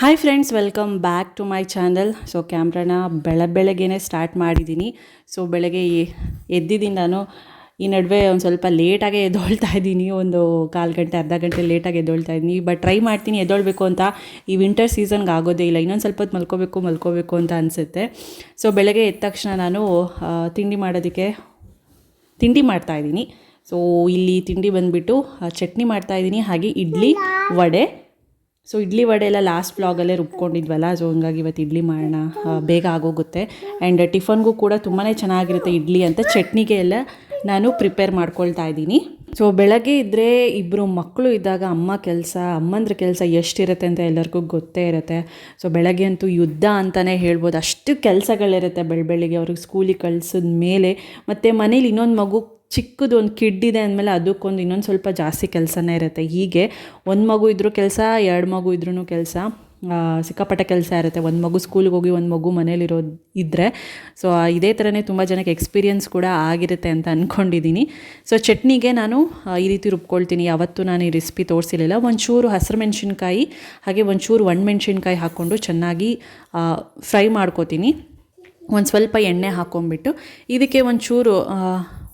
Hi friends, welcome back to my channel. So ಕ್ಯಾಮ್ರಾನ ಬೆಳಗ್ಗೆನೇ start ಮಾಡಿದ್ದೀನಿ. ಸೊ ಬೆಳಗ್ಗೆ ಎದ್ದಿದ್ದೀನಿ ನಾನು. ಈ ನಡುವೆ ಒಂದು ಸ್ವಲ್ಪ ಲೇಟಾಗೆ ಎದ್ದೊಳ್ತಾ ಇದ್ದೀನಿ, ಒಂದು ಕಾಲು ಗಂಟೆ ಅರ್ಧ ಗಂಟೆ ಲೇಟಾಗಿ ಎದ್ದೊಳ್ತಾ ಇದ್ದೀನಿ. ಬಟ್ ಟ್ರೈ ಮಾಡ್ತೀನಿ ಎದ್ದೊಳ್ಬೇಕು ಅಂತ. ಈ ವಿಂಟರ್ ಸೀಸನ್ಗೆ ಆಗೋದೇ ಇಲ್ಲ, ಇನ್ನೊಂದು ಸ್ವಲ್ಪ ಹೊತ್ತು ಮಲ್ಕೋಬೇಕು ಅಂತ ಅನಿಸುತ್ತೆ. ಸೊ ಬೆಳಗ್ಗೆ ಎದ್ದ ತಕ್ಷಣ ನಾನು ತಿಂಡಿ ಮಾಡ್ತಾಯಿದ್ದೀನಿ. ಸೊ ಇಲ್ಲಿ ತಿಂಡಿ ಬಂದುಬಿಟ್ಟು ಚಟ್ನಿ ಮಾಡ್ತಾಯಿದ್ದೀನಿ, ಹಾಗೆ ಇಡ್ಲಿ ವಡೆ. ಸೊ ಇಡ್ಲಿ ವಡೆ ಎಲ್ಲ ಲಾಸ್ಟ್ ವ್ಲಾಗಲ್ಲೇ ರುಬ್ಕೊಂಡಿದ್ವಲ್ಲ, ಸೊ ಹಂಗಾಗಿ ಇವತ್ತು ಇಡ್ಲಿ ಮಾಡೋಣ, ಬೇಗ ಆಗೋಗುತ್ತೆ. ಆ್ಯಂಡ್ ಟಿಫನ್ಗೂ ಕೂಡ ತುಂಬಾ ಚೆನ್ನಾಗಿರುತ್ತೆ ಇಡ್ಲಿ ಅಂತ. ಚಟ್ನಿಗೆ ಎಲ್ಲ ನಾನು ಪ್ರಿಪೇರ್ ಮಾಡ್ಕೊಳ್ತಾ ಇದ್ದೀನಿ. ಸೊ ಬೆಳಗ್ಗೆ ಇದ್ದರೆ ಇಬ್ಬರು ಮಕ್ಕಳು ಇದ್ದಾಗ ಅಮ್ಮಂದ್ರ ಕೆಲಸ ಎಷ್ಟಿರುತ್ತೆ ಅಂತ ಎಲ್ಲರಿಗೂ ಗೊತ್ತೇ ಇರುತ್ತೆ. ಸೊ ಬೆಳಗ್ಗೆ ಅಂತೂ ಯುದ್ಧ ಅಂತಲೇ ಹೇಳ್ಬೋದು, ಅಷ್ಟು ಕೆಲಸಗಳಿರುತ್ತೆ ಬೆಳಗ್ಗೆ ಅವ್ರಿಗೆ ಸ್ಕೂಲಿಗೆ ಕಳಿಸಿದ ಮೇಲೆ. ಮತ್ತು ಮನೇಲಿ ಇನ್ನೊಂದು ಮಗು ಚಿಕ್ಕದು ಒಂದು ಕಿಡ್ಡಿದೆ ಅಂದಮೇಲೆ ಅದಕ್ಕೊಂದು ಇನ್ನೊಂದು ಸ್ವಲ್ಪ ಜಾಸ್ತಿ ಕೆಲಸನೇ ಇರುತ್ತೆ. ಹೀಗೆ ಒಂದು ಮಗು ಇದ್ರೂ ಕೆಲಸ, ಎರಡು ಮಗು ಇದ್ರೂ ಕೆಲಸ, ಸಿಕ್ಕಾಪಟ್ಟೆ ಕೆಲಸ ಇರುತ್ತೆ. ಒಂದು ಮಗು ಸ್ಕೂಲಿಗೆ ಹೋಗಿ ಒಂದು ಮಗು ಮನೇಲಿರೋದು ಇದ್ದರೆ. ಸೊ ಇದೇ ಥರನೇ ತುಂಬ ಜನಕ್ಕೆ ಎಕ್ಸ್ಪೀರಿಯನ್ಸ್ ಕೂಡ ಆಗಿರುತ್ತೆ ಅಂತ ಅಂದ್ಕೊಂಡಿದ್ದೀನಿ. ಸೊ ಚಟ್ನಿಗೆ ನಾನು ಈ ರೀತಿ ರುಬ್ಕೊಳ್ತೀನಿ. ಯಾವತ್ತೂ ನಾನು ಈ ರೆಸಿಪಿ ತೋರಿಸಿರಲಿಲ್ಲ. ಒಂಚೂರು ಹಸಿರು ಮೆಣಸಿನ್ಕಾಯಿ ಹಾಗೆ ಒಂಚೂರು ಒಣಮೆಣ್ಸಿನ್ಕಾಯಿ ಹಾಕ್ಕೊಂಡು ಚೆನ್ನಾಗಿ ಫ್ರೈ ಮಾಡ್ಕೋತೀನಿ. ಒಂದು ಸ್ವಲ್ಪ ಎಣ್ಣೆ ಹಾಕ್ಕೊಂಬಿಟ್ಟು ಇದಕ್ಕೆ ಒಂಚೂರು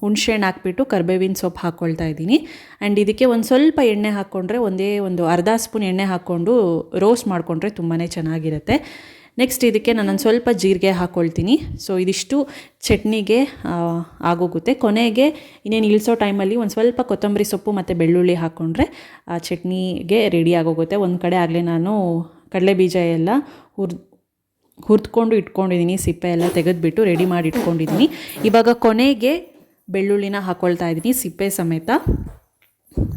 ಹುಣಸೆಹಣ್ಣು ಹಾಕ್ಬಿಟ್ಟು ಕರಿಬೇವಿನ ಸೊಪ್ಪು ಹಾಕ್ಕೊಳ್ತಾ ಇದ್ದೀನಿ. ಆ್ಯಂಡ್ ಇದಕ್ಕೆ ಒಂದು ಸ್ವಲ್ಪ ಎಣ್ಣೆ ಹಾಕ್ಕೊಂಡ್ರೆ, ಒಂದು ಅರ್ಧ ಸ್ಪೂನ್ ಎಣ್ಣೆ ಹಾಕ್ಕೊಂಡು ರೋಸ್ಟ್ ಮಾಡಿಕೊಂಡ್ರೆ ತುಂಬಾ ಚೆನ್ನಾಗಿರುತ್ತೆ. ನೆಕ್ಸ್ಟ್ ಇದಕ್ಕೆ ನಾನೊಂದು ಸ್ವಲ್ಪ ಜೀರಿಗೆ ಹಾಕ್ಕೊಳ್ತೀನಿ. ಸೊ ಇದಿಷ್ಟು ಚಟ್ನಿಗೆ ಆಗೋಗುತ್ತೆ. ಕೊನೆಗೆ ಇನ್ನೇನು ಇಳಿಸೋ ಟೈಮಲ್ಲಿ ಒಂದು ಸ್ವಲ್ಪ ಕೊತ್ತಂಬರಿ ಸೊಪ್ಪು ಮತ್ತು ಬೆಳ್ಳುಳ್ಳಿ ಹಾಕ್ಕೊಂಡ್ರೆ ಆ ಚಟ್ನಿಗೆ ರೆಡಿ ಆಗೋಗುತ್ತೆ. ಒಂದು ಕಡೆ ಆಗಲೇ ನಾನು ಕಡಲೆ ಬೀಜ ಎಲ್ಲ ಹುರಿದ್ಕೊಂಡು ಇಟ್ಕೊಂಡಿದ್ದೀನಿ, ಸಿಪ್ಪೆ ಎಲ್ಲ ತೆಗೆದುಬಿಟ್ಟು ರೆಡಿ ಮಾಡಿ ಇಟ್ಕೊಂಡಿದ್ದೀನಿ. ಇವಾಗ ಕೊನೆಗೆ ಬೆಳ್ಳುಳ್ಳಿನ ಹಾಕ್ಕೊಳ್ತಾ ಇದ್ದೀನಿ, ಸಿಪ್ಪೆ ಸಮೇತ,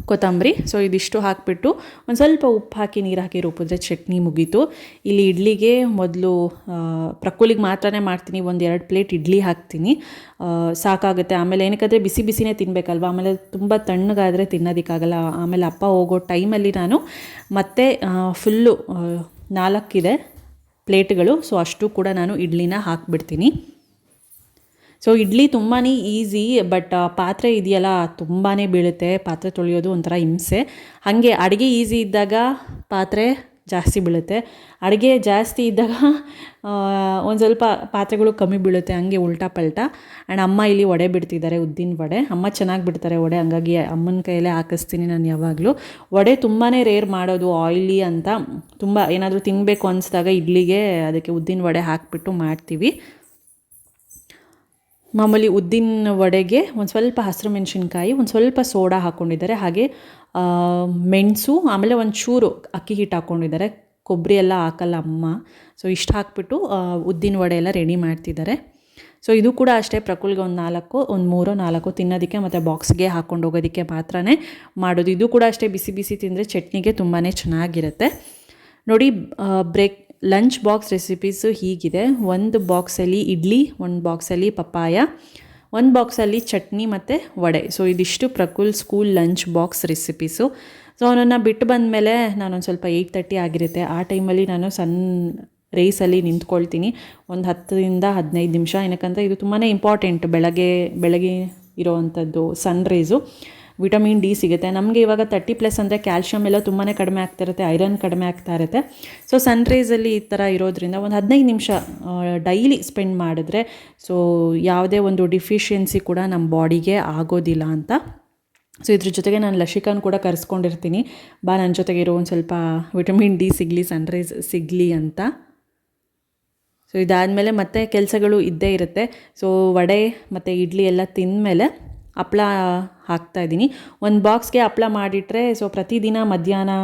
ಕೊತ್ತಂಬರಿ. ಸೊ ಇದಿಷ್ಟು ಹಾಕಿಬಿಟ್ಟು ಒಂದು ಸ್ವಲ್ಪ ಉಪ್ಪು ಹಾಕಿ ನೀರು ಹಾಕಿ ರುಬ್ಬಿದ್ರೆ ಚಟ್ನಿ ಮುಗೀತು. ಇಲ್ಲಿ ಇಡ್ಲಿಗೆ ಮೊದಲು ಪ್ರಕುಲಿಗೆ ಮಾತ್ರನೇ ಮಾಡ್ತೀನಿ, 1-2 ಪ್ಲೇಟ್ ಇಡ್ಲಿ ಹಾಕ್ತೀನಿ, ಸಾಕಾಗುತ್ತೆ. ಆಮೇಲೆ ಏನಕ್ಕಾದರೆ ಬಿಸಿನೇ ತಿನ್ನಬೇಕಲ್ವ, ಆಮೇಲೆ ತುಂಬ ತಣ್ಣಗಾದರೆ ತಿನ್ನೋದಕ್ಕಾಗಲ್ಲ. ಆಮೇಲೆ ಅಪ್ಪ ಹೋಗೋ ಟೈಮಲ್ಲಿ ನಾನು ಮತ್ತೆ ಫುಲ್ಲು 4 ಪ್ಲೇಟ್ಗಳು, ಸೊ ಅಷ್ಟು ಕೂಡ ನಾನು ಇಡ್ಲಿನ ಹಾಕಿಬಿಡ್ತೀನಿ. ಸೊ ಇಡ್ಲಿ ತುಂಬಾ ಈಸಿ, ಬಟ್ ಪಾತ್ರೆ ಇದೆಯಲ್ಲ ತುಂಬಾ ಬೀಳುತ್ತೆ. ಪಾತ್ರೆ ತೊಳೆಯೋದು ಒಂಥರ ಹಿಂಸೆ. ಹಾಗೆ ಅಡುಗೆ ಈಸಿ ಇದ್ದಾಗ ಪಾತ್ರೆ ಜಾಸ್ತಿ ಬೀಳುತ್ತೆ, ಅಡುಗೆ ಜಾಸ್ತಿ ಇದ್ದಾಗ ಒಂದು ಸ್ವಲ್ಪ ಪಾತ್ರೆಗಳು ಕಮ್ಮಿ ಬೀಳುತ್ತೆ, ಹಂಗೆ ಉಲ್ಟಾ ಪಲ್ಟಾ. ಆ್ಯಂಡ್ ಅಮ್ಮ ಇಲ್ಲಿ ವಡೆ ಬಿಡ್ತಿದ್ದಾರೆ, ಉದ್ದಿನ ವಡೆ. ಅಮ್ಮ ಚೆನ್ನಾಗಿ ಬಿಡ್ತಾರೆ ವಡೆ, ಹಂಗಾಗಿ ಅಮ್ಮನ ಕೈಯಲ್ಲೇ ಹಾಕಿಸ್ತೀನಿ ನಾನು ಯಾವಾಗಲೂ. ವಡೆ ತುಂಬಾ ರೇರ್ ಮಾಡೋದು, ಆಯಿಲಿ ಅಂತ. ತುಂಬ ಏನಾದರೂ ತಿನ್ನಬೇಕು ಅನಿಸಿದಾಗ ಇಡ್ಲಿಗೆ ಅದಕ್ಕೆ ಉದ್ದಿನ ವಡೆ ಹಾಕಿಬಿಟ್ಟು ಮಾಡ್ತೀವಿ. ಮಾಮೂಲಿ ಉದ್ದಿನ ವಡೆಗೆ ಒಂದು ಸ್ವಲ್ಪ ಹಸಿರು ಮೆಣಸಿನ್ಕಾಯಿ, ಒಂದು ಸ್ವಲ್ಪ ಸೋಡಾ ಹಾಕ್ಕೊಂಡಿದ್ದಾರೆ, ಹಾಗೆ ಮೆಣಸು, ಆಮೇಲೆ ಒಂಚೂರು ಅಕ್ಕಿ ಹಿಟ್ಟು ಹಾಕ್ಕೊಂಡಿದ್ದಾರೆ. ಕೊಬ್ಬರಿ ಎಲ್ಲ ಹಾಕಲ್ಲ ಅಮ್ಮ. ಸೊ ಇಷ್ಟು ಹಾಕ್ಬಿಟ್ಟು ಉದ್ದಿನ ವಡೆ ಎಲ್ಲ ರೆಡಿ ಮಾಡ್ತಿದ್ದಾರೆ. ಸೊ ಇದು ಕೂಡ ಅಷ್ಟೇ, ಪ್ರಕುಲ್ಗೆ ಒಂದು 3-4 ತಿನ್ನೋದಕ್ಕೆ ಮತ್ತು ಬಾಕ್ಸ್ಗೆ ಹಾಕ್ಕೊಂಡು ಹೋಗೋದಕ್ಕೆ ಮಾತ್ರನೇ ಮಾಡೋದು. ಇದು ಕೂಡ ಅಷ್ಟೇ, ಬಿಸಿ ತಿಂದರೆ ಚಟ್ನಿಗೆ ತುಂಬಾ ಚೆನ್ನಾಗಿರುತ್ತೆ. ನೋಡಿ, ಲಂಚ್ ಬಾಕ್ಸ್ ರೆಸಿಪೀಸು ಹೀಗಿದೆ. ಒಂದು ಬಾಕ್ಸಲ್ಲಿ ಇಡ್ಲಿ, ಒಂದು ಬಾಕ್ಸಲ್ಲಿ ಪಪ್ಪಾಯ, ಒಂದು ಬಾಕ್ಸಲ್ಲಿ ಚಟ್ನಿ ಮತ್ತು ವಡೆ. ಸೊ ಇದಿಷ್ಟು Prakul school lunch box recipes. So ಅವನನ್ನು ಬಿಟ್ಟು ಬಂದಮೇಲೆ ನಾನೊಂದು ಸ್ವಲ್ಪ 8:30 ಆಗಿರುತ್ತೆ. ಆ ಟೈಮಲ್ಲಿ ನಾನು ಸಣ್ಣ ರೇಸಲ್ಲಿ ನಿಂತ್ಕೊಳ್ತೀನಿ ಒಂದು 10-15 ನಿಮಿಷ. ಏನಕ್ಕಂದರೆ ಇದು ತುಂಬಾ ಇಂಪಾರ್ಟೆಂಟ್, ಬೆಳಗ್ಗೆ ಇರೋವಂಥದ್ದು ಸನ್ ರೇಸು. ವಿಟಮಿನ್ ಡಿ ಸಿಗುತ್ತೆ ನಮಗೆ. ಇವಾಗ 30+ ಅಂದರೆ ಕ್ಯಾಲ್ಶಿಯಮ್ ಎಲ್ಲ ತುಂಬಾ ಕಡಿಮೆ ಆಗ್ತಿರುತ್ತೆ, ಐರನ್ ಕಡಿಮೆ ಆಗ್ತಾ ಇರುತ್ತೆ. ಸೊ ಸನ್ರೈಸಲ್ಲಿ ಈ ಥರ ಇರೋದ್ರಿಂದ ಒಂದು 15 ನಿಮಿಷ ಡೈಲಿ ಸ್ಪೆಂಡ್ ಮಾಡಿದ್ರೆ ಸೊ ಯಾವುದೇ ಒಂದು ಡಿಫಿಷಿಯನ್ಸಿ ಕೂಡ ನಮ್ಮ ಬಾಡಿಗೆ ಆಗೋದಿಲ್ಲ ಅಂತ. ಸೊ ಇದ್ರ ಜೊತೆಗೆ ನಾನು ಲಸಿಕಾನ್ ಕೂಡ ಕರೆಸ್ಕೊಂಡಿರ್ತೀನಿ, ನನ್ನ ಜೊತೆಗೆ ಇರೋ ಒಂದು ಸ್ವಲ್ಪ ವಿಟಮಿನ್ ಡಿ ಸಿಗಲಿ, ಸನ್ರೈಸ್ ಸಿಗಲಿ ಅಂತ. ಸೊ ಇದಾದಮೇಲೆ ಮತ್ತೆ ಕೆಲಸಗಳು ಇದ್ದೇ ಇರುತ್ತೆ. ಸೊ ವಡೆ ಮತ್ತು ಇಡ್ಲಿ ಎಲ್ಲ ತಿಂದಮೇಲೆ ಹಪ್ಳ ಹಾಕ್ತಾಯಿದ್ದೀನಿ. ಒಂದು ಬಾಕ್ಸ್ಗೆ ಹಪ್ಳ ಮಾಡಿಟ್ರೆ ಸೊ ಪ್ರತಿದಿನ ಮಧ್ಯಾಹ್ನ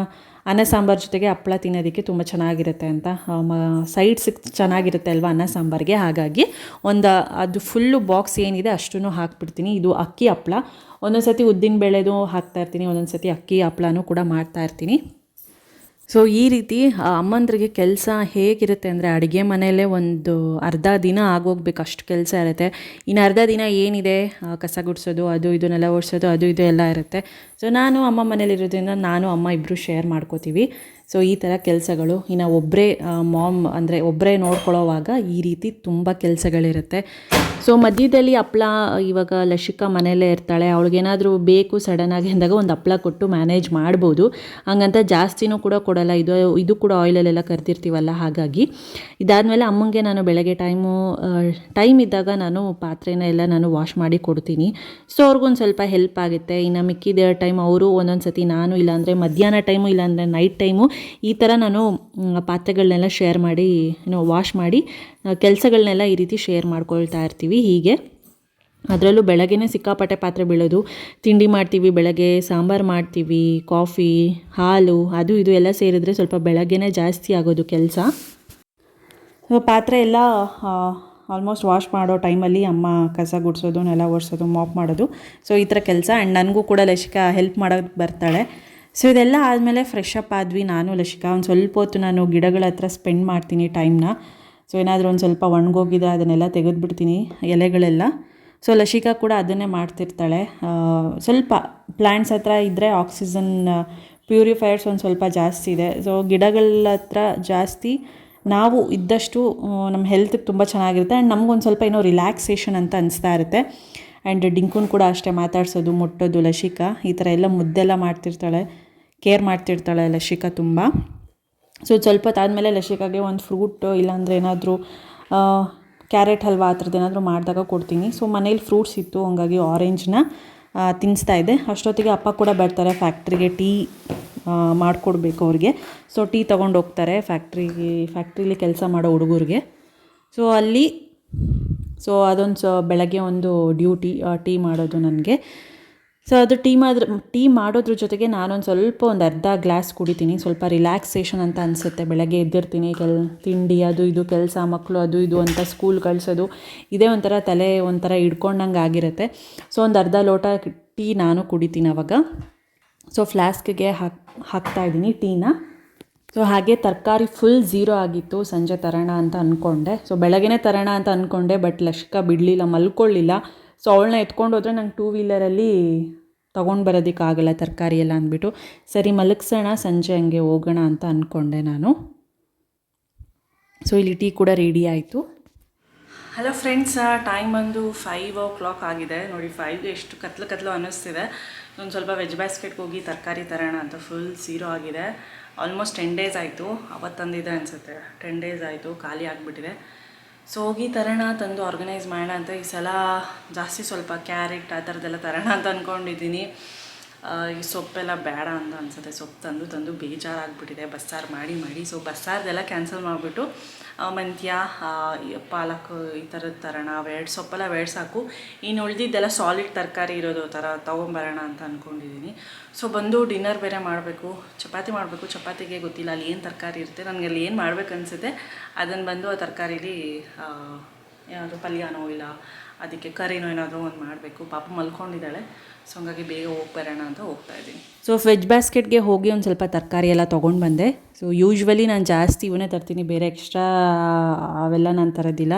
ಅನ್ನ ಸಾಂಬಾರು ಜೊತೆಗೆ ಹಪ್ಳ ತಿನ್ನೋದಕ್ಕೆ ತುಂಬ ಚೆನ್ನಾಗಿರುತ್ತೆ ಅಂತ. ಸೈಡ್ಸ್ ಚೆನ್ನಾಗಿರುತ್ತೆ ಅಲ್ವಾ ಅನ್ನ ಸಾಂಬಾರಿಗೆ, ಹಾಗಾಗಿ ಅದು ಫುಲ್ಲು ಬಾಕ್ಸ್ ಏನಿದೆ ಅಷ್ಟೂ ಹಾಕ್ಬಿಡ್ತೀನಿ. ಇದು ಅಕ್ಕಿ ಹಪ್ಳ, ಒಂದೊಂದು ಸತಿ ಉದ್ದಿನ ಬೇಳೆದು ಹಾಕ್ತಾಯಿರ್ತೀನಿ, ಒಂದೊಂದು ಸತಿ ಅಕ್ಕಿ ಹಪ್ಳನೂ ಕೂಡ ಮಾಡ್ತಾಯಿರ್ತೀನಿ. ಸೊ ಈ ರೀತಿ ಅಮ್ಮಂದ್ರಿಗೆ ಕೆಲಸ ಹೇಗಿರುತ್ತೆ ಅಂದರೆ, ಅಡುಗೆ ಮನೆಯಲ್ಲೇ ಒಂದು ಅರ್ಧ ದಿನ ಆಗೋಗ್ಬೇಕು, ಅಷ್ಟು ಕೆಲಸ ಇರುತ್ತೆ. ಇನ್ನು ಅರ್ಧ ದಿನ ಏನಿದೆ, ಕಸ ಗುಡಿಸೋದು, ಅದು ಇದನ್ನೆಲ್ಲ ಒರೆಸೋದು, ಅದು ಇದು ಎಲ್ಲ ಇರುತ್ತೆ. ಸೊ ನಾನು ಅಮ್ಮ ಮನೇಲಿರೋದ್ರಿಂದ ನಾನು ಅಮ್ಮ ಇಬ್ಬರು ಶೇರ್ ಮಾಡ್ಕೋತೀವಿ. ಸೊ ಈ ಥರ ಕೆಲಸಗಳು. ಇನ್ನು ಒಬ್ಬರೇ ಒಬ್ಬರೇ ನೋಡ್ಕೊಳ್ಳೋವಾಗ ಈ ರೀತಿ ತುಂಬ ಕೆಲಸಗಳಿರುತ್ತೆ. ಸೊ ಸೊ ಮಧ್ಯದಲ್ಲಿ ಹಪ್ಳ ಇವಾಗ ಲಶಿಕಾ ಮನೆಯಲ್ಲೇ ಇರ್ತಾಳೆ, ಅವಳಿಗೇನಾದರೂ ಬೇಕು ಸಡನ್ನಾಗಿ ಅಂದಾಗ ಒಂದು ಹಪ್ಳ ಕೊಟ್ಟು ಮ್ಯಾನೇಜ್ ಮಾಡ್ಬೋದು. ಹಂಗಂತ ಜಾಸ್ತಿನೂ ಕೂಡ ಕೊಡೋಲ್ಲ, ಇದು ಕೂಡ ಆಯಿಲಲ್ಲೆಲ್ಲ ಕರ್ದಿರ್ತೀವಲ್ಲ, ಹಾಗಾಗಿ. ಇದಾದಮೇಲೆ ಅಮ್ಮಂಗೆ ನಾನು ಬೆಳಗ್ಗೆ ಟೈಮ್ ಇದ್ದಾಗ ನಾನು ಪಾತ್ರೆನ ಎಲ್ಲ ನಾನು ವಾಶ್ ಮಾಡಿ ಕೊಡ್ತೀನಿ. ಸೊ ಅವ್ರಿಗೊಂದು ಸ್ವಲ್ಪ ಹೆಲ್ಪ್ ಆಗುತ್ತೆ. ಇನ್ನು ಮಿಕ್ಕಿದ ಟೈಮ್ ಅವರು ಒಂದೊಂದು ಸತಿ ನಾನು, ಇಲ್ಲಾಂದರೆ ಮಧ್ಯಾಹ್ನ ಟೈಮು, ಇಲ್ಲಾಂದರೆ ನೈಟ್ ಟೈಮು ಈ ಥರ ನಾನು ಪಾತ್ರೆಗಳನ್ನೆಲ್ಲ ಶೇರ್ ಮಾಡಿ ವಾಶ್ ಮಾಡಿ ಕೆಲಸಗಳನ್ನೆಲ್ಲ ಈ ರೀತಿ ಶೇರ್ ಮಾಡ್ಕೊಳ್ತಾ ಇರ್ತೀವಿ. ಹೀಗೆ ಅದರಲ್ಲೂ ಬೆಳಗ್ಗೆನೇ ಸಿಕ್ಕಾಪಟ್ಟೆ ಪಾತ್ರೆ ಬೀಳೋದು. ತಿಂಡಿ ಮಾಡ್ತೀವಿ, ಬೆಳಗ್ಗೆ ಸಾಂಬಾರು ಮಾಡ್ತೀವಿ, ಕಾಫಿ, ಹಾಲು, ಅದು ಇದು ಎಲ್ಲ ಸೇರಿದ್ರೆ ಸ್ವಲ್ಪ ಬೆಳಗ್ಗೆನೇ ಜಾಸ್ತಿ ಆಗೋದು ಕೆಲಸ. ಪಾತ್ರೆ ಎಲ್ಲ ಆಲ್ಮೋಸ್ಟ್ ವಾಶ್ ಮಾಡೋ ಟೈಮಲ್ಲಿ ಅಮ್ಮ ಕಸ ಗುಡಿಸೋದು, ನೆಲ ಒರೆಸೋದು, ಮಾಪ್ ಮಾಡೋದು, ಸೊ ಈ ಥರ ಕೆಲಸ. ಆ್ಯಂಡ್ ನನಗೂ ಕೂಡ ಲಶಿಕಾ ಹೆಲ್ಪ್ ಮಾಡೋಕ್ಕೆ ಬರ್ತಾಳೆ. ಸೊ ಇದೆಲ್ಲ ಆದಮೇಲೆ ಫ್ರೆಶ್ ಅಪ್ ಆದ್ವಿ ನಾನು ಲಶಿಕಾ. ಒಂದು ಸ್ವಲ್ಪ ಹೊತ್ತು ನಾನು ಗಿಡಗಳ ಹತ್ರ ಸ್ಪೆಂಡ್ ಮಾಡ್ತೀನಿ ಟೈಮ್ನ. ಸೊ ಏನಾದರೂ ಒಂದು ಸ್ವಲ್ಪ ಒಣಗೋಗಿದೆ ಅದನ್ನೆಲ್ಲ ತೆಗೆದುಬಿಡ್ತೀನಿ, ಎಲೆಗಳೆಲ್ಲ. ಸೊ ಲಶಿಕಾ ಕೂಡ ಅದನ್ನೇ ಮಾಡ್ತಿರ್ತಾಳೆ. ಸ್ವಲ್ಪ ಪ್ಲ್ಯಾಂಟ್ಸ್ ಹತ್ರ ಇದ್ದರೆ ಆಕ್ಸಿಜನ್ ಪ್ಯೂರಿಫೈಯರ್ಸ್ ಒಂದು ಸ್ವಲ್ಪ ಜಾಸ್ತಿ ಇದೆ. ಸೊ ಗಿಡಗಳ ಹತ್ರ ಜಾಸ್ತಿ ನಾವು ಇದ್ದಷ್ಟು ನಮ್ಮ ಹೆಲ್ತ್ಗೆ ತುಂಬ ಚೆನ್ನಾಗಿರುತ್ತೆ. ಆ್ಯಂಡ್ ನಮಗೊಂದು ಸ್ವಲ್ಪ ಏನೋ ರಿಲ್ಯಾಕ್ಸೇಷನ್ ಅಂತ ಅನಿಸ್ತಾ ಇರುತ್ತೆ. ಆ್ಯಂಡ್ ಡಿಂಕುನ್ ಕೂಡ ಅಷ್ಟೇ, ಮಾತಾಡ್ಸೋದು, ಮುಟ್ಟೋದು ಲಶಿಕಾ ಈ ಥರ ಎಲ್ಲ ಮುದ್ದೆಲ್ಲ ಮಾಡ್ತಿರ್ತಾಳೆ, ಕೇರ್ ಮಾಡ್ತಿರ್ತಾಳೆ ಲಶಿಕಾ ತುಂಬ. ಸೊ ಸ್ವಲ್ಪ ಹೊತ್ತಾದಮೇಲೆ ಲಶಿಕಾಗೆ ಒಂದು ಫ್ರೂಟ್ ಇಲ್ಲಾಂದರೆ ಏನಾದರೂ ಕ್ಯಾರೆಟ್ ಹಲ್ವಾ ಆ ಥರದ್ದು ಏನಾದರೂ ಮಾಡಿದಾಗ ಕೊಡ್ತೀನಿ. ಸೊ ಮನೇಲಿ ಫ್ರೂಟ್ಸ್ ಇತ್ತು, ಹಂಗಾಗಿ ಆರೆಂಜ್ನ ತಿನ್ನಿಸ್ತಾ ಇದ್ದೆ. ಅಷ್ಟೊತ್ತಿಗೆ ಅಪ್ಪ ಕೂಡ ಬರ್ತಾರೆ ಫ್ಯಾಕ್ಟ್ರಿಗೆ, ಟೀ ಮಾಡಿಕೊಡ್ಬೇಕು ಅವ್ರಿಗೆ. ಸೊ ಟೀ ತೊಗೊಂಡು ಹೋಗ್ತಾರೆ ಫ್ಯಾಕ್ಟ್ರಿಲಿ ಕೆಲಸ ಮಾಡೋ ಹುಡುಗರಿಗೆ. ಸೊ ಅಲ್ಲಿ ಅದೊಂದು ಬೆಳಗ್ಗೆ ಒಂದು ಡ್ಯೂಟಿ, ಟೀ ಮಾಡೋದು ನನಗೆ. ಸೊ ಅದು ಟೀ ಮಾಡೋದ್ರ ಜೊತೆಗೆ ನಾನೊಂದು ಸ್ವಲ್ಪ ಒಂದು ಅರ್ಧ ಗ್ಲಾಸ್ ಕುಡಿತೀನಿ. ಸ್ವಲ್ಪ ರಿಲ್ಯಾಕ್ಸೇಷನ್ ಅಂತ ಅನಿಸುತ್ತೆ. ಬೆಳಗ್ಗೆ ಎದ್ದಿರ್ತೀನಿ, ತಿಂಡಿ ಅದು ಇದು ಕೆಲಸ, ಮಕ್ಕಳು ಅದು ಇದು ಅಂತ ಸ್ಕೂಲ್ ಕಳಿಸೋದು, ಇದೇ ಒಂಥರ ತಲೆ ಒಂಥರ ಹಿಡ್ಕೊಂಡಂಗೆ ಆಗಿರುತ್ತೆ. ಸೊ ಒಂದು ಅರ್ಧ ಲೋಟ ಟೀ ನಾನು ಕುಡಿತೀನಿ ಅವಾಗ. ಸೊ ಫ್ಲಾಸ್ಕಿಗೆ ಹಾಕ್ತಾಯಿದ್ದೀನಿ ಟೀನ. ಸೊ ಹಾಗೆ ತರಕಾರಿ ಫುಲ್ ಝೀರೋ ಆಗಿತ್ತು, ಸಂಜೆ ತರೋಣ ಅಂತ ಅಂದ್ಕೊಂಡೆ. ಸೊ ಬೆಳಗ್ಗೆನೇ ತರೋಣ ಅಂತ ಅಂದ್ಕೊಂಡೆ, ಬಟ್ ಲಶಿಕಾ ಬಿಡಲಿಲ್ಲ, ಮಲ್ಕೊಳ್ಳಿಲ್ಲ. ಸೊ ಅವಳನ್ನ ಎತ್ಕೊಂಡು ಹೋದರೆ ನಂಗೆ 2 ವೀಲರಲ್ಲಿ ತೊಗೊಂಡು ಬರೋದಕ್ಕಾಗಲ್ಲ ತರಕಾರಿ ಎಲ್ಲ ಅಂದ್ಬಿಟ್ಟು, ಸರಿ ಮಲಗಿಸೋಣ, ಸಂಜೆ ಹಂಗೆ ಹೋಗೋಣ ಅಂತ ಅಂದ್ಕೊಂಡೆ ನಾನು. ಸೊ ಇಲ್ಲಿ ಟೀ ಕೂಡ ರೆಡಿ ಆಯಿತು. ಹಲೋ ಫ್ರೆಂಡ್ಸ್, ಟೈಮ್ ಬಂದು 5 o'clock ಆಗಿದೆ ನೋಡಿ. 5ಗೆ ಎಷ್ಟು ಕತ್ಲು ಅನ್ನಿಸ್ತಿದೆ. ಒಂದು ಸ್ವಲ್ಪ ವೆಜ್ ಬ್ಯಾಸ್ಕೆಟ್ಗೆ ಹೋಗಿ ತರಕಾರಿ ತರೋಣ ಅಂತ. ಫುಲ್ ಝೀರೋ ಆಗಿದೆ. ಆಲ್ಮೋಸ್ಟ್ 10 days ಆಯಿತು. ಅವತ್ತು ತಂದಿದೆ ಅನಿಸುತ್ತೆ, 10 days ಆಯಿತು, ಖಾಲಿ ಆಗಿಬಿಟ್ಟಿದೆ. ಸೊ ಹೋಗಿ ತರೋಣ, ತಂದು ಆರ್ಗನೈಸ್ ಮಾಡೋಣ ಅಂತ. ಈ ಸಲ ಜಾಸ್ತಿ ಸ್ವಲ್ಪ ಕ್ಯಾರೆಟ್ ಆ ಥರದ್ದೆಲ್ಲ ತರೋಣ ಅಂತ ಅಂದ್ಕೊಂಡಿದ್ದೀನಿ. ಈ ಸೊಪ್ಪೆಲ್ಲ ಬೇಡ ಅಂತ ಅನಿಸುತ್ತೆ. ಸೊಪ್ಪು ತಂದು ಬೇಜಾರಾಗಿಬಿಟ್ಟಿದೆ ಬಸ್ಸಾರು ಮಾಡಿ. ಸೊ ಬಸ್ಸಾರದೆಲ್ಲ ಕ್ಯಾನ್ಸಲ್ ಮಾಡಿಬಿಟ್ಟು ಮೆಂತ್ಯ, ಪಾಲಕ್ ಈ ಥರದ್ದು ತರೋಣ. ಸೊಪ್ಪೆಲ್ಲ ಸಾಕು. ಇನ್ನು ಉಳಿದಿದ್ದೆಲ್ಲ ಸಾಲಿಡ್ ತರಕಾರಿ ಇರೋದು ಥರ ತೊಗೊಂಬರೋಣ ಅಂತ ಅಂದ್ಕೊಂಡಿದ್ದೀನಿ. ಸೊ ಬಂದು ಡಿನ್ನರ್ ಬೇರೆ ಮಾಡಬೇಕು, ಚಪಾತಿ ಮಾಡಬೇಕು. ಚಪಾತಿಗೆ ಗೊತ್ತಿಲ್ಲ ಅಲ್ಲಿ ಏನು ತರಕಾರಿ ಇರುತ್ತೆ, ನನಗೆ ಅಲ್ಲಿ ಏನು ಮಾಡ್ಬೇಕು ಅನಿಸುತ್ತೆ ಅದನ್ನು ಬಂದು ಆ ತರಕಾರಿಲಿ ಏನಾದರೂ ಪಲ್ಯನೋ ಇಲ್ಲ ಅದಕ್ಕೆ ಕರಿನೋ ಏನಾದರೂ ಒಂದು ಮಾಡಬೇಕು. ಪಾಪ ಮಲ್ಕೊಂಡಿದ್ದಾಳೆ. ಸೊ ಹಂಗಾಗಿ ಬೇಗ ಹೋಗಿ ಬರೋಣ ಅಂತ ಹೋಗ್ತಾಯಿದ್ದೀನಿ. ಸೊ ವೆಜ್ ಬ್ಯಾಸ್ಕೆಟ್ಗೆ ಹೋಗಿ ಒಂದು ಸ್ವಲ್ಪ ತರಕಾರಿ ಎಲ್ಲ ತೊಗೊಂಡು ಬಂದೆ. ಸೊ ಯೂಶ್ವಲಿ ನಾನು ಜಾಸ್ತಿ ಇವನ್ನೇ ತರ್ತೀನಿ, ಬೇರೆ ಎಕ್ಸ್ಟ್ರಾ ಅವೆಲ್ಲ ನಾನು ತರೋದಿಲ್ಲ.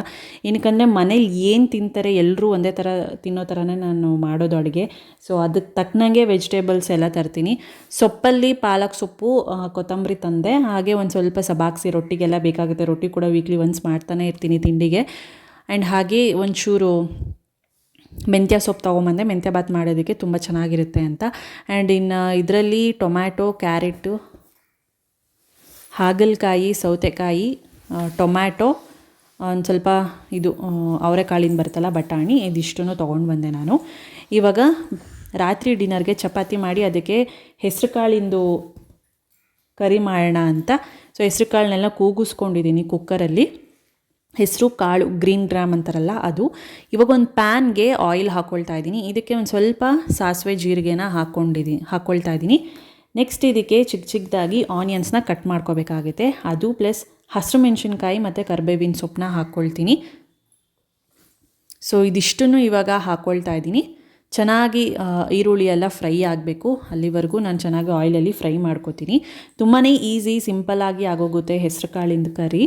ಏನಕ್ಕಂದರೆ ಮನೇಲಿ ಏನು ತಿಂತಾರೆ ಎಲ್ಲರೂ ಒಂದೇ ಥರ ತಿನ್ನೋ ಥರನೇ ನಾನು ಮಾಡೋದು ಅಡುಗೆ. ಸೊ ಅದಕ್ಕೆ ತಕ್ಕನಂಗೆ ವೆಜಿಟೇಬಲ್ಸ್ ಎಲ್ಲ ತರ್ತೀನಿ. ಸೊಪ್ಪಲ್ಲಿ ಪಾಲಕ್ ಸೊಪ್ಪು, ಕೊತ್ತಂಬರಿ ತಂದೆ, ಹಾಗೆ ಒಂದು ಸ್ವಲ್ಪ ಸಬಾಕ್ಸಿ ರೊಟ್ಟಿಗೆಲ್ಲ ಬೇಕಾಗುತ್ತೆ. ರೊಟ್ಟಿ ಕೂಡ ವೀಕ್ಲಿ ಒನ್ಸ್ ಮಾಡ್ತಾನೆ ಇರ್ತೀನಿ ತಿಂಡಿಗೆ. ಆ್ಯಂಡ್ ಹಾಗೆ ಒಂಚೂರು ಮೆಂತ್ಯ ಸೊಪ್ಪು ತೊಗೊಂಬಂದೆ, ಮೆಂತ್ಯ ಬಾತ್ ಮಾಡೋದಕ್ಕೆ ತುಂಬ ಚೆನ್ನಾಗಿರುತ್ತೆ ಅಂತ. ಆ್ಯಂಡ್ ಇನ್ನು ಇದರಲ್ಲಿ ಟೊಮ್ಯಾಟೊ, ಕ್ಯಾರೆಟು, ಹಾಗಲಕಾಯಿ, ಸೌತೆಕಾಯಿ, ಟೊಮ್ಯಾಟೊ, ಒಂದು ಸ್ವಲ್ಪ ಇದು ಅವರೆಕಾಳಿನ ಬರುತ್ತಲ್ಲ ಬಟಾಣಿ, ಇದಿಷ್ಟನ್ನು ತೊಗೊಂಡು ಬಂದೆ ನಾನು. ಇವಾಗ ರಾತ್ರಿ ಡಿನ್ನರ್ಗೆ ಚಪಾತಿ ಮಾಡಿ ಅದಕ್ಕೆ ಹೆಸರು ಕಾಳಿಂದು ಕರಿ ಮಾಡೋಣ ಅಂತ. ಸೊ ಹೆಸರು ಕಾಳನ್ನೆಲ್ಲ ಕೂಗಿಸ್ಕೊಂಡಿದ್ದೀನಿ ಕುಕ್ಕರಲ್ಲಿ. ಹೆಸರು ಕಾಳು ಗ್ರೀನ್ ಗ್ರಾಮ್ ಅಂತಾರಲ್ಲ ಅದು. ಇವಾಗ ಒಂದು ಪ್ಯಾನ್ಗೆ ಆಯಿಲ್ ಹಾಕ್ಕೊಳ್ತಾ ಇದ್ದೀನಿ. ಇದಕ್ಕೆ ಒಂದು ಸ್ವಲ್ಪ ಸಾಸಿವೆ ಜೀರಿಗೆನ ಹಾಕ್ಕೊಳ್ತಾ ಇದ್ದೀನಿ. ನೆಕ್ಸ್ಟ್ ಇದಕ್ಕೆ ಚಿಕ್ಕದಾಗಿ ಆನಿಯನ್ಸ್ನ ಕಟ್ ಮಾಡ್ಕೋಬೇಕಾಗುತ್ತೆ. ಅದು ಪ್ಲಸ್ ಹಸಿರು ಮೆಣಸಿನ್ಕಾಯಿ ಮತ್ತು ಕರಿಬೇವಿನ ಸೊಪ್ಪನ್ನ ಹಾಕ್ಕೊಳ್ತೀನಿ. ಸೊ ಇದಿಷ್ಟನ್ನು ಇವಾಗ ಹಾಕ್ಕೊಳ್ತಾ ಇದ್ದೀನಿ. ಚೆನ್ನಾಗಿ ಈರುಳ್ಳಿ ಎಲ್ಲ ಫ್ರೈ ಆಗಬೇಕು, ಅಲ್ಲಿವರೆಗೂ ನಾನು ಚೆನ್ನಾಗಿ ಆಯಿಲಲ್ಲಿ ಫ್ರೈ ಮಾಡ್ಕೋತೀನಿ. ತುಂಬಾ ಈಸಿ, ಸಿಂಪಲ್ಲಾಗಿ ಆಗೋಗುತ್ತೆ ಹೆಸರು ಕಾಳಿಂದ ಕರಿ.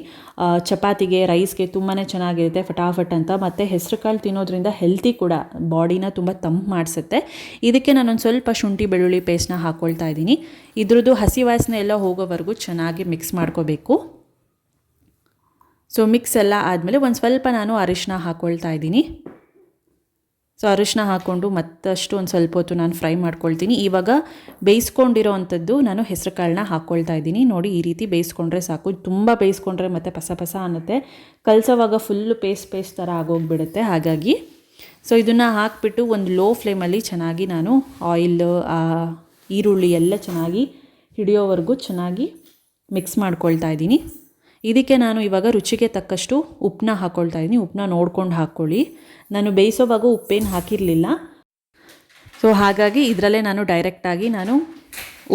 ಚಪಾತಿಗೆ, ರೈಸ್ಗೆ ತುಂಬಾ ಚೆನ್ನಾಗಿರುತ್ತೆ, ಫಟಾಫಟ್ ಅಂತ. ಮತ್ತು ಹೆಸರು ಕಾಳು ತಿನ್ನೋದ್ರಿಂದ ಹೆಲ್ತಿ ಕೂಡ, ಬಾಡಿನ ತುಂಬ ತಂಪು ಮಾಡಿಸುತ್ತೆ. ಇದಕ್ಕೆ ನಾನೊಂದು ಸ್ವಲ್ಪ ಶುಂಠಿ ಬೆಳ್ಳುಳ್ಳಿ ಪೇಸ್ಟ್ನ ಹಾಕ್ಕೊಳ್ತಾ ಇದ್ದೀನಿ. ಇದ್ರದ್ದು ಹಸಿ ವಾಸನೆ ಎಲ್ಲ ಹೋಗೋವರೆಗೂ ಚೆನ್ನಾಗಿ ಮಿಕ್ಸ್ ಮಾಡ್ಕೋಬೇಕು. ಸೊ ಮಿಕ್ಸ್ ಎಲ್ಲ ಆದಮೇಲೆ ಒಂದು ಸ್ವಲ್ಪ ನಾನು ಅರಿಶಿನ ಹಾಕ್ಕೊಳ್ತಾ ಇದ್ದೀನಿ. ಸೊ ಅರಿಶಿನ ಹಾಕ್ಕೊಂಡು ಮತ್ತಷ್ಟು ಒಂದು ಸ್ವಲ್ಪ ಹೊತ್ತು ನಾನು ಫ್ರೈ ಮಾಡ್ಕೊಳ್ತೀನಿ. ಇವಾಗ ಬೇಯಿಸ್ಕೊಂಡಿರೋ ಅಂಥದ್ದು ನಾನು ಹೆಸರು ಕಾಳನ್ನ ಹಾಕ್ಕೊಳ್ತಾ ಇದ್ದೀನಿ. ನೋಡಿ ಈ ರೀತಿ ಬೇಯಿಸ್ಕೊಂಡ್ರೆ ಸಾಕು. ತುಂಬ ಬೇಯಿಸ್ಕೊಂಡ್ರೆ ಮತ್ತು ಪಸ ಅನ್ನುತ್ತೆ, ಕಲಸೋವಾಗ ಫುಲ್ಲು ಪೇಸ್ಟ್ ಥರ ಆಗೋಗ್ಬಿಡುತ್ತೆ. ಹಾಗಾಗಿ ಸೊ ಇದನ್ನು ಹಾಕಿಬಿಟ್ಟು ಒಂದು ಲೋ ಫ್ಲೇಮಲ್ಲಿ ಚೆನ್ನಾಗಿ ನಾನು ಆಯಿಲ್ ಈರುಳ್ಳಿ ಎಲ್ಲ ಚೆನ್ನಾಗಿ ಹಿಡಿಯೋವರೆಗೂ ಚೆನ್ನಾಗಿ ಮಿಕ್ಸ್ ಮಾಡ್ಕೊಳ್ತಾ ಇದ್ದೀನಿ. ಇದಕ್ಕೆ ನಾನು ಇವಾಗ ರುಚಿಗೆ ತಕ್ಕಷ್ಟು ಉಪ್ಪನ್ನ ಹಾಕ್ಕೊಳ್ತಾ ಇದ್ದೀನಿ. ಉಪ್ಪನ್ನ ನೋಡ್ಕೊಂಡು ಹಾಕ್ಕೊಳ್ಳಿ. ನಾನು ಬೇಯಿಸೋವಾಗ ಉಪ್ಪೇನು ಹಾಕಿರಲಿಲ್ಲ, ಸೊ ಹಾಗಾಗಿ ಇದರಲ್ಲೇ ನಾನು ಡೈರೆಕ್ಟಾಗಿ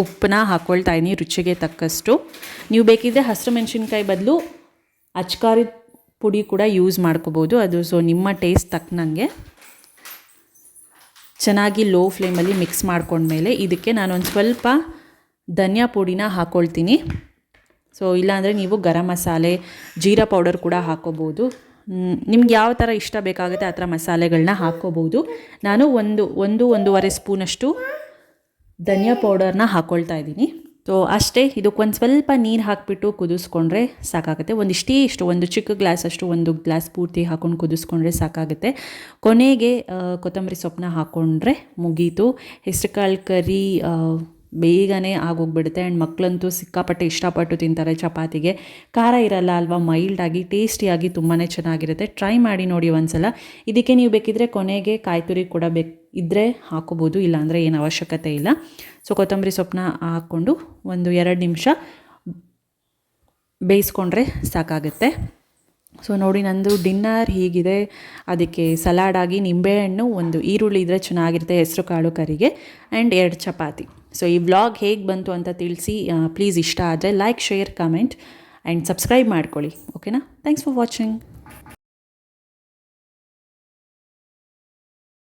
ಉಪ್ಪನ್ನ ಹಾಕ್ಕೊಳ್ತಾ ಇದ್ದೀನಿ ರುಚಿಗೆ ತಕ್ಕಷ್ಟು. ನೀವು ಬೇಕಿದ್ದರೆ ಹಸಿರು ಮೆಣಸಿನ್ಕಾಯಿ ಬದಲು ಅಚ್ಕಾರದ ಪುಡಿ ಕೂಡ ಯೂಸ್ ಮಾಡ್ಕೋಬೋದು, ಅದು ಸೊ ನಿಮ್ಮ ಟೇಸ್ಟ್ ತಕ್ಕನಂಗೆ. ಚೆನ್ನಾಗಿ ಲೋ ಫ್ಲೇಮಲ್ಲಿ ಮಿಕ್ಸ್ ಮಾಡ್ಕೊಂಡ್ಮೇಲೆ ಇದಕ್ಕೆ ನಾನೊಂದು ಸ್ವಲ್ಪ ಧನಿಯಾ ಪುಡಿನ ಹಾಕ್ಕೊಳ್ತೀನಿ. ಸೊ ಇಲ್ಲಾಂದರೆ ನೀವು ಗರಂ ಮಸಾಲೆ, ಜೀರಾ ಪೌಡರ್ ಕೂಡ ಹಾಕ್ಕೋಬೋದು. ನಿಮ್ಗೆ ಯಾವ ಥರ ಇಷ್ಟ ಬೇಕಾಗುತ್ತೆ ಆ ಥರ ಮಸಾಲೆಗಳನ್ನ ಹಾಕ್ಕೋಬೋದು. ನಾನು ಒಂದೂವರೆ ಸ್ಪೂನಷ್ಟು ಧನಿಯಾ ಪೌಡರ್ನ ಹಾಕ್ಕೊಳ್ತಾ ಇದ್ದೀನಿ. ಸೊ ಅಷ್ಟೇ, ಇದಕ್ಕೊಂದು ಸ್ವಲ್ಪ ನೀರು ಹಾಕಿಬಿಟ್ಟು ಕುದಿಸ್ಕೊಂಡ್ರೆ ಸಾಕಾಗುತ್ತೆ. ಒಂದು ಚಿಕ್ಕ ಗ್ಲಾಸಷ್ಟು ಒಂದು ಗ್ಲಾಸ್ ಪೂರ್ತಿ ಹಾಕ್ಕೊಂಡು ಕುದಿಸ್ಕೊಂಡ್ರೆ ಸಾಕಾಗುತ್ತೆ. ಕೊನೆಗೆ ಕೊತ್ತಂಬರಿ ಸೊಪ್ಪನ್ನ ಹಾಕ್ಕೊಂಡ್ರೆ ಮುಗೀತು. ಹೆಸರುಕಾಳು ಕರಿ ಬೇಗನೆ ಆಗೋಗ್ಬಿಡುತ್ತೆ. ಆ್ಯಂಡ್ ಮಕ್ಕಳಂತೂ ಸಿಕ್ಕಾಪಟ್ಟೆ ಇಷ್ಟಪಟ್ಟು ತಿಂತಾರೆ ಚಪಾತಿಗೆ. ಖಾರ ಇರಲ್ಲ ಅಲ್ವಾ, ಮೈಲ್ಡಾಗಿ ಟೇಸ್ಟಿಯಾಗಿ ತುಂಬಾ ಚೆನ್ನಾಗಿರುತ್ತೆ. ಟ್ರೈ ಮಾಡಿ ನೋಡಿ ಒಂದ್ಸಲ. ಇದಕ್ಕೆ ನೀವು ಬೇಕಿದ್ದರೆ ಕೊನೆಗೆ ಕಾಯಿ ತುರಿ ಕೂಡ ಇದ್ದರೆ ಹಾಕೋಬೋದು, ಇಲ್ಲಾಂದರೆ ಏನು ಅವಶ್ಯಕತೆ ಇಲ್ಲ. ಸೊ ಕೊತ್ತಂಬರಿ ಸೊಪ್ಪನ್ನ ಹಾಕ್ಕೊಂಡು 1-2 ನಿಮಿಷ ಬೇಯಿಸ್ಕೊಂಡ್ರೆ ಸಾಕಾಗುತ್ತೆ. ಸೊ ನೋಡಿ, ನಂದು ಡಿನ್ನರ್ ಹೀಗಿದೆ. ಅದಕ್ಕೆ ಸಲಾಡಾಗಿ ನಿಂಬೆಹಣ್ಣು, ಒಂದು ಈರುಳ್ಳಿ ಇದ್ದರೆ ಚೆನ್ನಾಗಿರುತ್ತೆ ಹೆಸರು ಕಾಳು ಕರಿಗೆ, ಆ್ಯಂಡ್ 2 ಚಪಾತಿ. ಸೊ ಈ ವ್ಲಾಗ್ ಹೇಗೆ ಬಂತು ಅಂತ ತಿಳಿಸಿ. ಪ್ಲೀಸ್ ಇಷ್ಟ ಆದರೆ like, share, comment and subscribe ಮಾಡ್ಕೊಳ್ಳಿ. ಓಕೆನಾ? Thanks for watching.